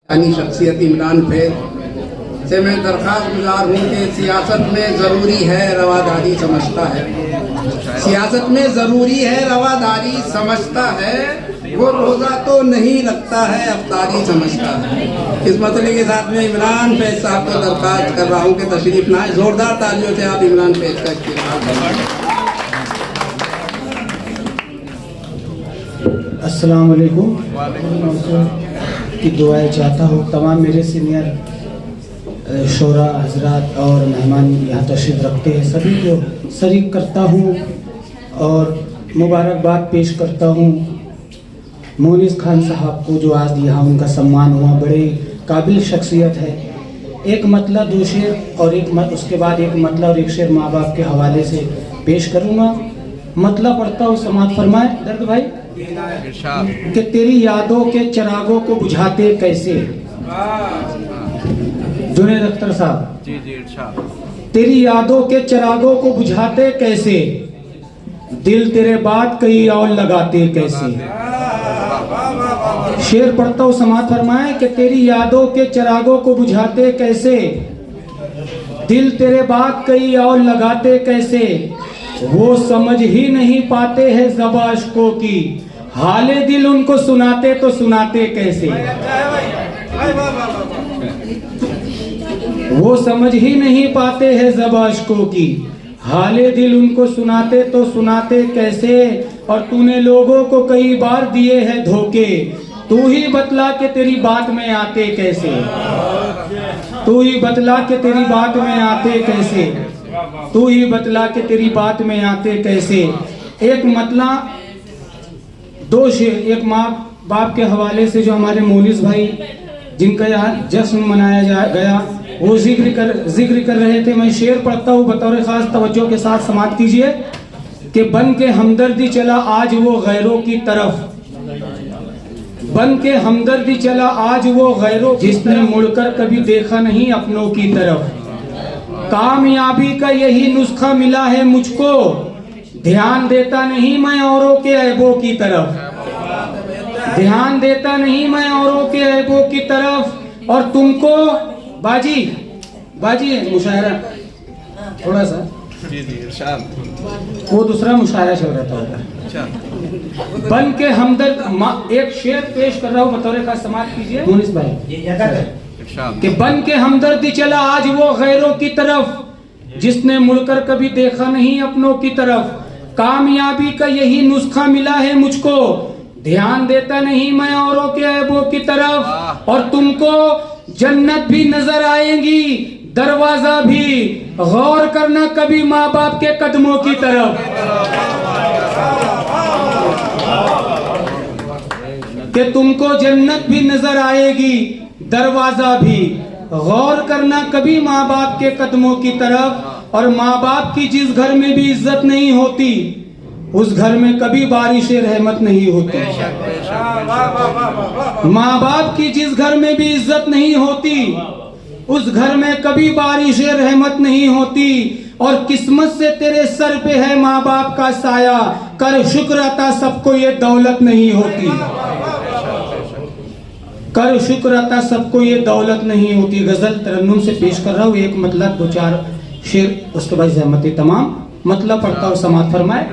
यानी शख्सियत इमरान फैज़ से मैं दरख्वास्त गुजार हूँ कि सियासत में ज़रूरी है रवादारी समझता है, सियासत में ज़रूरी है रवादारी समझता है, वो रोज़ा तो नहीं रखता है अफ्तारी समझता है। इस मसले के साथ में इमरान फैज़ साहब को दरख्वास्त कर रहा हूँ कि तशरीफ़ लाएं। ज़ोरदार तालियों से आप इमरान फैज़ का इस्तेमाल करें। अस्सलाम वालेकुम की दुआएं चाहता हूँ। तमाम मेरे सीनियर शोरा हजरात और मेहमान यहाँ तशरीफ़ रखते हैं, सभी को शरीक करता हूँ और मुबारकबाद पेश करता हूँ मोनिस खान साहब को जो आज यहाँ उनका सम्मान हुआ। बड़े काबिल शख्सियत है। एक मतला दो शेर और उसके बाद एक मतला और एक शेर माँ बाप के हवाले से पेश करूँगा। मतला पढ़ता हूँ, समात फरमाए दर्द भाई। कि तेरी यादों के चिरागों को बुझाते कैसे, जुनैद अख्तर साहब। जी जी इरशाद। तेरी यादों के चिरागों को बुझाते कैसे, दिल तेरे बात कहीं और लगाते कैसे। शेर पढ़ता हूँ, समात फरमाए। कि तेरी यादों के चिरागों को बुझाते कैसे, दिल तेरे बात कहीं और लगाते कैसे। वो समझ ही नहीं पाते हैं ज़बा अश्कों की, हाले दिल उनको सुनाते तो सुनाते कैसे। वो समझ ही नहीं पाते हैं ज़बा अश्कों की, हाले दिल उनको सुनाते तो सुनाते कैसे। और तूने लोगों को कई बार दिए हैं धोखे, तू ही बतला के तेरी बात में आते कैसे। तू ही बतला के तेरी बात में आते कैसे, तू ही बतला के तेरी बात में आते कैसे। एक मतला दो शेर, एक माँ बाप के हवाले से जो हमारे मोनिस भाई जिनका यहाँ जश्न मनाया गया वो जिक्र कर रहे थे। मैं शेर पढ़ता हूँ, बतौर खास तवज्जो के साथ समात कीजिए। कि बन के हमदर्दी चला आज वो गैरों की तरफ, बन के हमदर्दी चला आज वो गैरों, जिसने मुड़कर कभी देखा नहीं अपनों की तरफ। कामयाबी का यही नुस्खा मिला है मुझको, ध्यान देता नहीं मैं औरों के ऐबों की तरफ, ध्यान देता नहीं मैं औरों के ऐबों की तरफ। और तुमको बाजी मुशायरा थोड़ा सा, जी जी इरशाद। वो दूसरा मुशायरा चल रहा था उधर। बन के हमदर्द, एक शेर पेश कर रहा हूँ बतौर का, समाप्त कीजिए मोनिस भाई। कि बन के हमदर्दी चला आज वो गैरों की तरफ, जिसने मुड़कर कभी देखा नहीं अपनों की तरफ। कामयाबी का यही नुस्खा मिला है मुझको, ध्यान देता नहीं मैं औरों के ऐबों की तरफ। और तुमको जन्नत भी नजर आएगी, दरवाजा भी, गौर करना कभी माँ बाप के कदमों की तरफ। कि तुमको जन्नत भी नजर आएगी, दरवाजा भी, गौर करना कभी माँ बाप के कदमों की तरफ। और माँ बाप की जिस घर में भी इज्जत नहीं होती, उस घर में कभी बारिश रहमत नहीं होती। माँ बाप की जिस घर में भी इज्जत नहीं होती, उस घर में कभी बारिश रहमत नहीं होती। और किस्मत से तेरे सर पे है माँ बाप का साया, कर शुक्र अता सबको ये दौलत नहीं होती, कर शुक्र अता सबको ये दौलत नहीं होती। गजल तरन्नुम से पेश कर रहा हूँ, एक मतलब दो चार शेर, उसके बाद जहमती तमाम मतलब पढ़ता हूँ, समात फरमाए।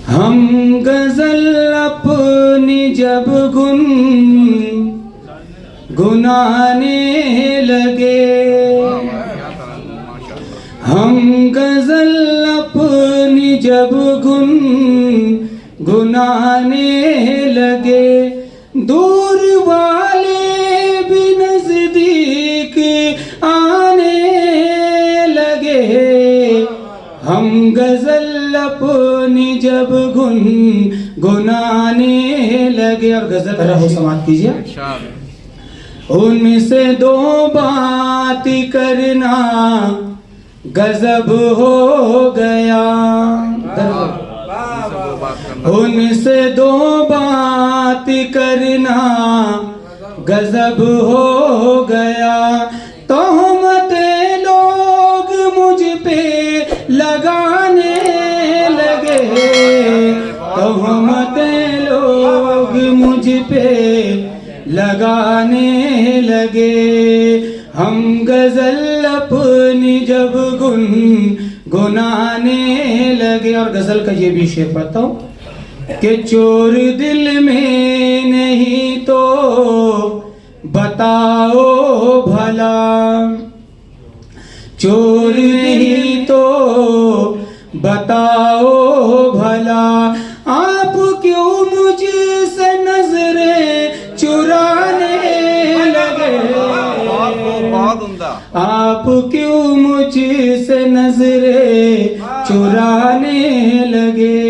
हम गजल अपनी जब गुनाने लगे, हम गजल अपनी जब गुनाने लगे, दूर वाले भी नजदीक आने लगे। हम गजल अपनी जब गुनाने लगे। और गजल रहो, समाप्त कीजिए। उनसे दो बात करना गजब हो गया, उनसे दो बात करना गजब हो गया। तोहमते लोग मुझ पे लगाने लगे, तोहमते लोग मुझ पे लगाने लगे। हम गजल अपनी जब गुनगुनाने लगे। और गजल का ये भी शेर पढ़ता हूँ कि चोर दिल में नहीं तो बताओ भला, चोर नहीं तो बताओ भला, आप क्यों मुझसे नजरें चुराने लगे। बहुत उम्दा। आप क्यों मुझसे नजरें चुराने लगे।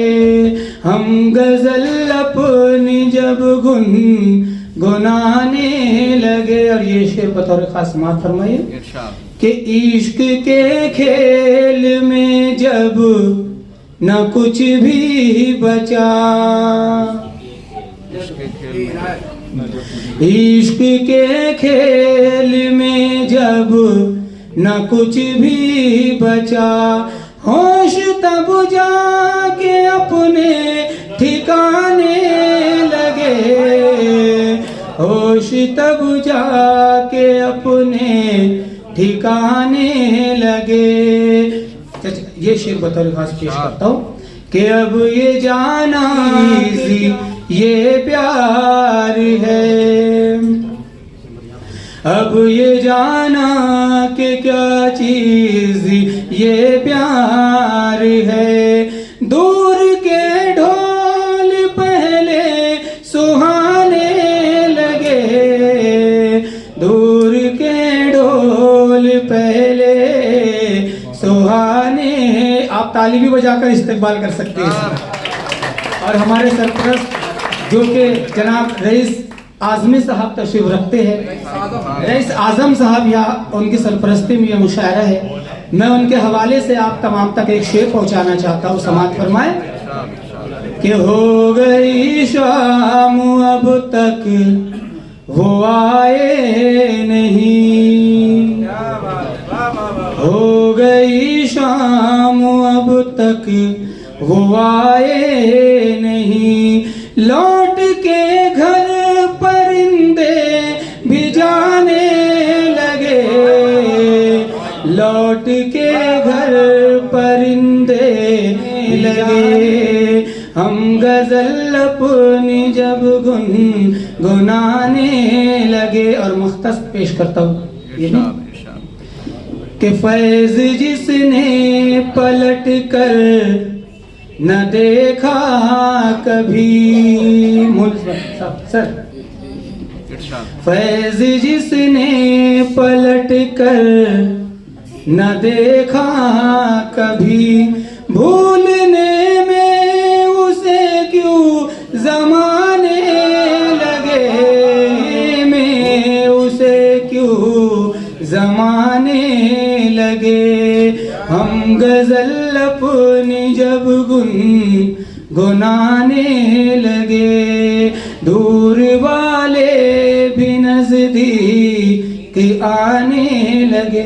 हम गजल अपनी जब गुनगुनाने लगे। और ये शेर बतौर खास समाअत फरमाइए इरशाद। कि इश्क के खेल में जब न कुछ भी बचा, इश्क के खेल में जब न कुछ भी बचा, होश तब जाके अपने ठिकाने लगे, होश तब जाके अपने ठिकाने लगे। ये शेर बतौर खास पेश करता हूँ कि अब ये जाना ये प्यार है, अब ये जाना कि क्या चीज ये प्यार है। दूर के ढोल पहले सुहाने लगे, दूर के ढोल पहले सुहाने। आप ताली भी बजाकर इस्तेमाल कर सकते हैं। और हमारे सरपरस्त जो कि जनाब रईस आजमी साहब तशरीफ रखते हैं, रईस आजम साहब यहाँ उनकी सरपरस्ती में यह मुशायरा है। मैं उनके हवाले से आप तमाम तक एक शेर पहुंचाना चाहता हूँ। समाअत फरमाए कि हो गई शाम अब तक वो आए नहीं, हो गई शाम अब तक वो आए नहीं। लौट के घर परिंदे भी जाने लगे, लौट के घर परिंदे लगे। हम गजल अपनी जब गुनगुनाने लगे। और मुख्तस पेश करता हूँ कि फैज जिसने पलट कर न देखा कभी, सर फैज जिसने पलट कर न देखा कभी, भूलने में उसे क्यों जमाने लगे, में उसे क्यों जमाने लगे। हम गजल अपनी जब गुनगुनाने लगे, दूर वाले भी नजदीक आने लगे।